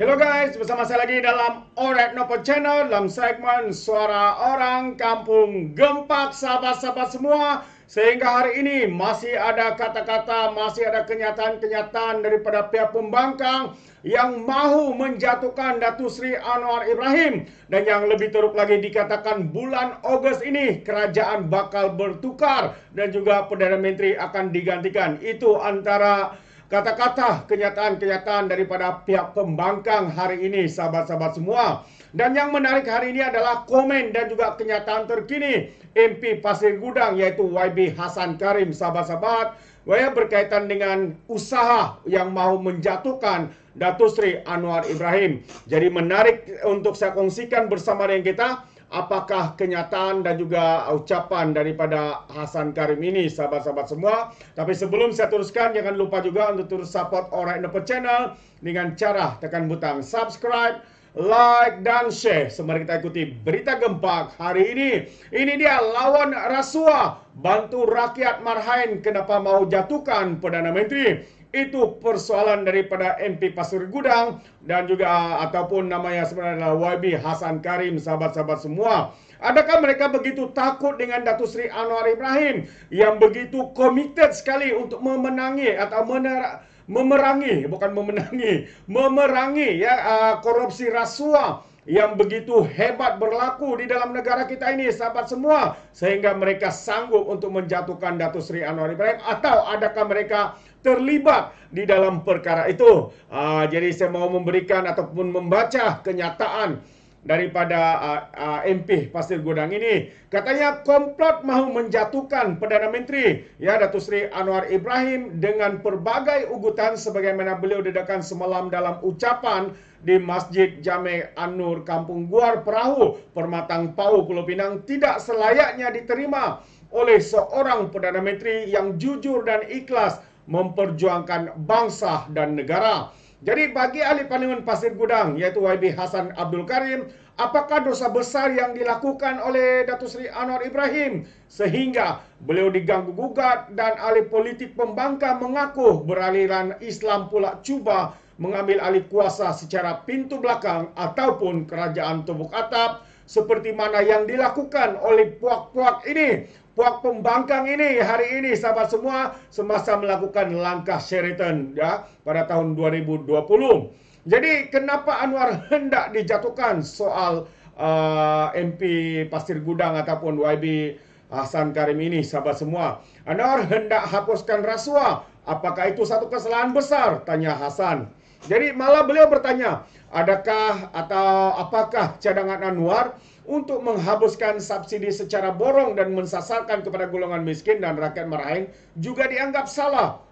Halo guys, bersama saya lagi dalam Alright Nopo Channel dalam segmen Suara Orang Kampung Gempak, sahabat-sahabat semua. Sehingga hari ini masih ada kata-kata, masih ada kenyataan-kenyataan daripada pihak pembangkang yang mahu menjatuhkan Datuk Seri Anwar Ibrahim. Dan yang lebih teruk lagi dikatakan bulan Ogos ini kerajaan bakal bertukar dan juga Perdana Menteri akan digantikan. Itu antara kata-kata kenyataan-kenyataan daripada pihak pembangkang hari ini, sahabat-sahabat semua. Dan yang menarik hari ini adalah komen dan juga kenyataan terkini MP Pasir Gudang iaitu YB Hasan Karim, sahabat-sahabat, berkaitan dengan usaha yang mahu menjatuhkan Datuk Seri Anwar Ibrahim. Jadi menarik untuk saya kongsikan bersama dengan kita. Apakah kenyataan dan juga ucapan daripada Hasan Karim ini, sahabat-sahabat semua. Tapi sebelum saya teruskan, jangan lupa juga untuk terus support Alright Nopo Channel dengan cara tekan butang subscribe, like dan share. Mari kita ikuti berita gempak hari ini. Ini dia lawan rasuah, bantu rakyat Marhain kenapa mau jatuhkan Perdana Menteri. Itu persoalan daripada MP Pasir Gudang dan juga ataupun namanya sebenarnya adalah YB Hasan Karim, sahabat-sahabat semua. Adakah mereka begitu takut dengan Datuk Seri Anwar Ibrahim yang begitu committed sekali untuk memerangi korupsi rasuah yang begitu hebat berlaku di dalam negara kita ini, sahabat semua, sehingga mereka sanggup untuk menjatuhkan Datuk Seri Anwar Ibrahim, atau adakah mereka terlibat di dalam perkara itu? Jadi saya mau memberikan ataupun membaca kenyataan daripada MP Pasir Gudang ini. Katanya komplot mahu menjatuhkan Perdana Menteri Datuk Seri Anwar Ibrahim dengan pelbagai ugutan sebagaimana beliau dedakan semalam dalam ucapan di Masjid Jame' An-Nur Kampung Guar Perahu, Permatang Pau, Pulau Pinang, tidak selayaknya diterima oleh seorang Perdana Menteri yang jujur dan ikhlas memperjuangkan bangsa dan negara. Jadi bagi ahli parlimen Pasir Gudang yaitu YB Hasan Abdul Karim, apakah dosa besar yang dilakukan oleh Datuk Seri Anwar Ibrahim sehingga beliau diganggu gugat, dan ahli politik pembangkang mengaku beraliran Islam pula cuba mengambil alih kuasa secara pintu belakang ataupun kerajaan tumbuk atap seperti mana yang dilakukan oleh puak-puak ini, puak pembangkang ini hari ini, sahabat semua, semasa melakukan langkah Sheraton pada tahun 2020. Jadi kenapa Anwar hendak dijatuhkan soal MP Pasir Gudang ataupun YB Hasan Karim ini, sahabat semua? Anwar hendak hapuskan rasuah. Apakah itu satu kesalahan besar? Tanya Hasan. Jadi malah beliau bertanya, adakah atau apakah cadangan Anwar untuk menghabiskan subsidi secara borong dan mensasarkan kepada golongan miskin dan rakyat Marhain juga dianggap salah?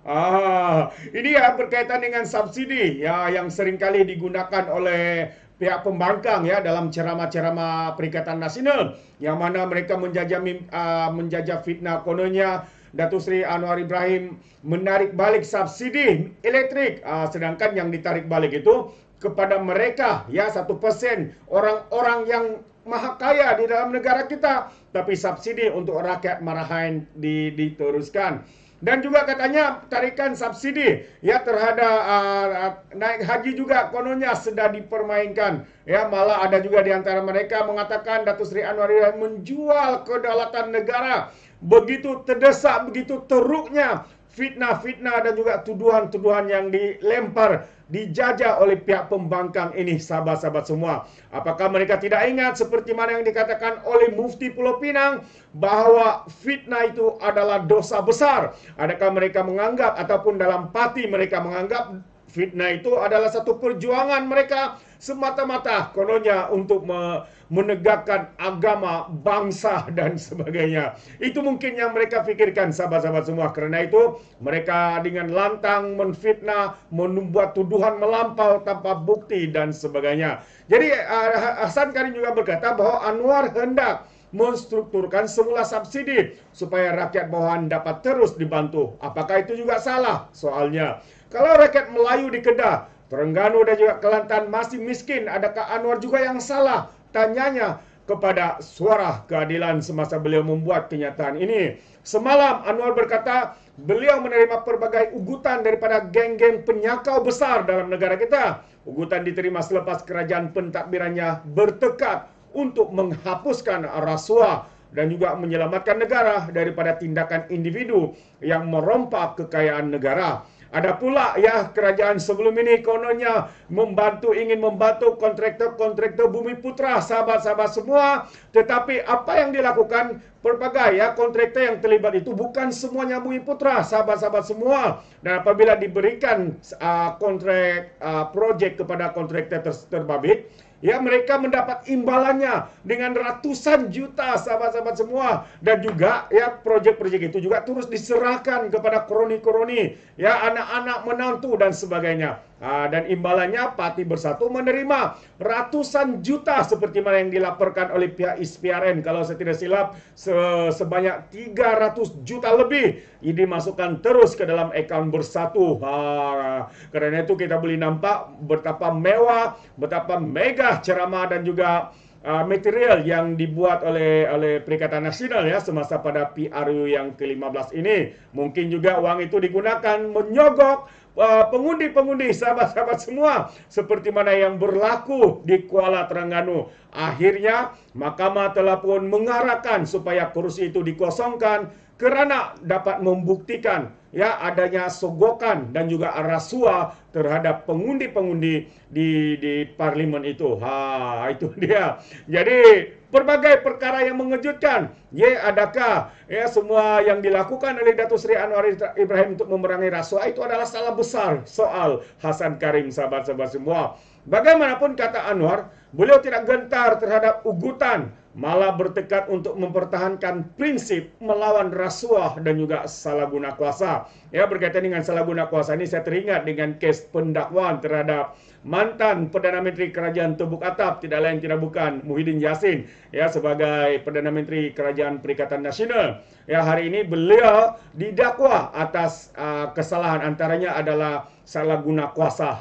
Ini berkaitan dengan subsidi yang seringkali digunakan oleh pihak pembangkang dalam ceramah-ceramah Perikatan Nasional, yang mana mereka menjajah fitnah kononnya Datuk Seri Anwar Ibrahim menarik balik subsidi elektrik, sedangkan yang ditarik balik itu kepada mereka 1% orang-orang yang maha kaya di dalam negara kita, tapi subsidi untuk rakyat Marhain diteruskan. Dan juga katanya tarikan subsidi terhadap naik haji juga kononnya sedang dipermainkan. Malah ada juga di antara mereka mengatakan Datuk Seri Anwar Ibrahim menjual kedaulatan negara. Begitu terdesak, begitu teruknya fitnah-fitnah dan juga tuduhan-tuduhan yang dilempar, dijajah oleh pihak pembangkang ini, sahabat-sahabat semua. Apakah mereka tidak ingat seperti mana yang dikatakan oleh Mufti Pulau Pinang bahwa fitnah itu adalah dosa besar? Adakah mereka menganggap ataupun dalam hati mereka menganggap fitnah itu adalah satu perjuangan mereka semata-mata kononnya untuk menegakkan agama, bangsa dan sebagainya? Itu mungkin yang mereka pikirkan, sahabat-sahabat semua. Karena itu mereka dengan lantang menfitnah, membuat tuduhan melampau tanpa bukti dan sebagainya. Jadi Hasan Karim juga berkata bahwa Anwar hendak menstrukturkan semula subsidi supaya rakyat bawahan dapat terus dibantu. Apakah itu juga salah? Soalnya kalau rakyat Melayu di Kedah, Terengganu dan juga Kelantan masih miskin, adakah Anwar juga yang salah? Tanyanya, kepada suara keadilan semasa beliau membuat kenyataan ini. Semalam Anwar berkata beliau menerima pelbagai ugutan daripada geng-geng penyakau besar dalam negara kita. Ugutan diterima selepas kerajaan pentadbirannya bertekad untuk menghapuskan rasuah dan juga menyelamatkan negara daripada tindakan individu yang merompak kekayaan negara. Ada pula ya kerajaan sebelum ini kononnya ingin membantu kontraktor-kontraktor Bumi Putra, sahabat-sahabat semua. Tetapi apa yang dilakukan pelbagai ya kontraktor yang terlibat itu bukan semuanya Bumi Putra, sahabat-sahabat semua. Dan apabila diberikan kontrak projek kepada kontraktor terbabit, ya mereka mendapat imbalannya dengan ratusan juta, sahabat-sahabat semua. Dan juga ya projek-projek itu juga terus diserahkan kepada kroni-kroni, ya anak-anak menantu dan sebagainya. Dan imbalannya Parti Bersatu menerima ratusan juta seperti mana yang dilaporkan oleh pihak ISPRN. Kalau saya tidak silap sebanyak 300 juta lebih ini dimasukkan terus ke dalam akaun Bersatu. Karena itu kita boleh nampak betapa mewah, betapa megah ceramah dan juga material yang dibuat oleh Perikatan Nasional ya semasa pada PRU yang ke-15 ini. Mungkin juga uang itu digunakan menyogok pengundi-pengundi, sahabat-sahabat semua, seperti mana yang berlaku di Kuala Terengganu. Akhirnya mahkamah telah pun mengarahkan supaya kursi itu dikosongkan kerana dapat membuktikan ya adanya sogokan dan juga rasuah terhadap pengundi-pengundi di parlimen itu. Itu dia. Jadi berbagai perkara yang mengejutkan. Adakah ya semua yang dilakukan oleh Datuk Seri Anwar Ibrahim untuk memerangi rasuah itu adalah salah besar soal Hasan Karim, sahabat-sahabat semua. Bagaimanapun kata Anwar, beliau tidak gentar terhadap ugutan, malah bertekad untuk mempertahankan prinsip melawan rasuah dan juga salah guna kuasa. Ya, berkaitan dengan salah guna kuasa ini saya teringat dengan kes pendakwaan terhadap mantan Perdana Menteri Kerajaan Tebuk Atap, tidak lain tidak bukan Muhyiddin Yassin, ya sebagai Perdana Menteri Kerajaan Perikatan Nasional. Ya, hari ini beliau didakwa atas kesalahan, antaranya adalah salah guna kuasa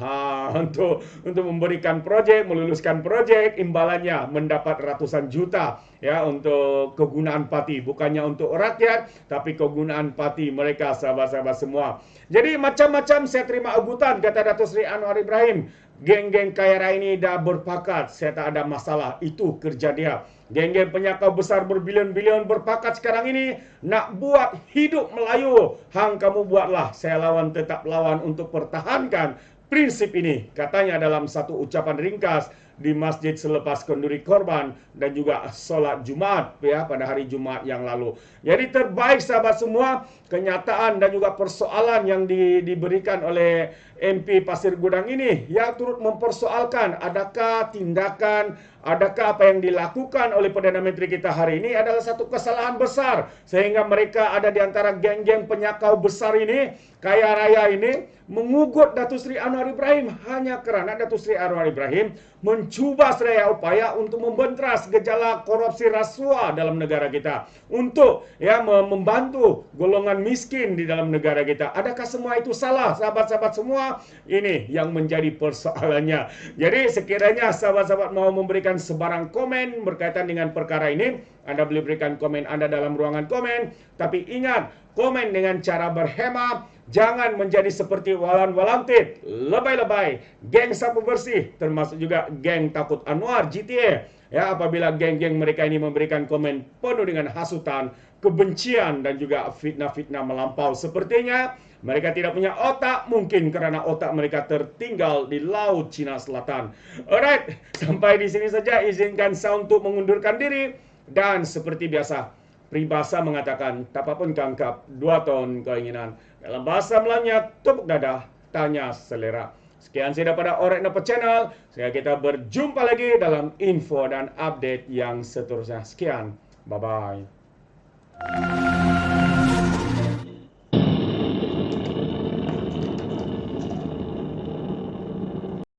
untuk memberikan projek, meluluskan projek, imbalannya mendapat ratusan juta ya untuk kegunaan parti, bukannya untuk rakyat tapi kegunaan parti mereka, sahabat-sahabat semua. Jadi macam-macam saya terima ugutan, kata Datuk Seri Anwar Ibrahim. Geng-geng kaya raya ini dah berpakat, saya tak ada masalah, itu kerja dia. Geng-geng penyakau besar berbilion-bilion berpakat sekarang ini nak buat hidup Melayu. Hang kamu buatlah, saya lawan tetap lawan untuk pertahankan prinsip ini, katanya dalam satu ucapan ringkas di masjid selepas kenduri korban dan juga solat Jumaat ya pada hari Jumaat yang lalu. Jadi terbaik sahabat semua, kenyataan dan juga persoalan yang diberikan oleh MP Pasir Gudang ini ya turut mempersoalkan adakah tindakan, adakah apa yang dilakukan oleh Perdana Menteri kita hari ini adalah satu kesalahan besar sehingga mereka ada di antara geng-geng penyakau besar ini, kaya raya ini, mengugut Datuk Seri Anwar Ibrahim hanya kerana Datuk Seri Anwar Ibrahim mencuba seraya upaya untuk membentras gejala korupsi rasuah dalam negara kita, untuk ya membantu golongan miskin di dalam negara kita. Adakah semua itu salah, sahabat-sahabat semua? Ini yang menjadi persoalannya. Jadi sekiranya sahabat-sahabat mau memberikan sebarang komen berkaitan dengan perkara ini, Anda boleh berikan komen Anda dalam ruangan komen. Tapi ingat, komen dengan cara berhema. Jangan menjadi seperti Walan Walantip, lebay-lebay, geng sapu bersih, termasuk juga geng takut Anwar GTA. Ya, apabila geng-geng mereka ini memberikan komen penuh dengan hasutan, kebencian dan juga fitnah-fitnah melampau. Sepertinya mereka tidak punya otak, mungkin karena otak mereka tertinggal di Laut Cina Selatan. Alright, sampai di sini saja. Izinkan saya untuk mengundurkan diri. Dan seperti biasa, peribahasa mengatakan, tapapun kangkap, 2 tahun keinginan. Dalam bahasa Melayunya, tepuk dada, tanya selera. Sekian saya daripada Orek Napa Channel. Sehingga kita berjumpa lagi dalam info dan update yang seterusnya. Sekian, bye-bye.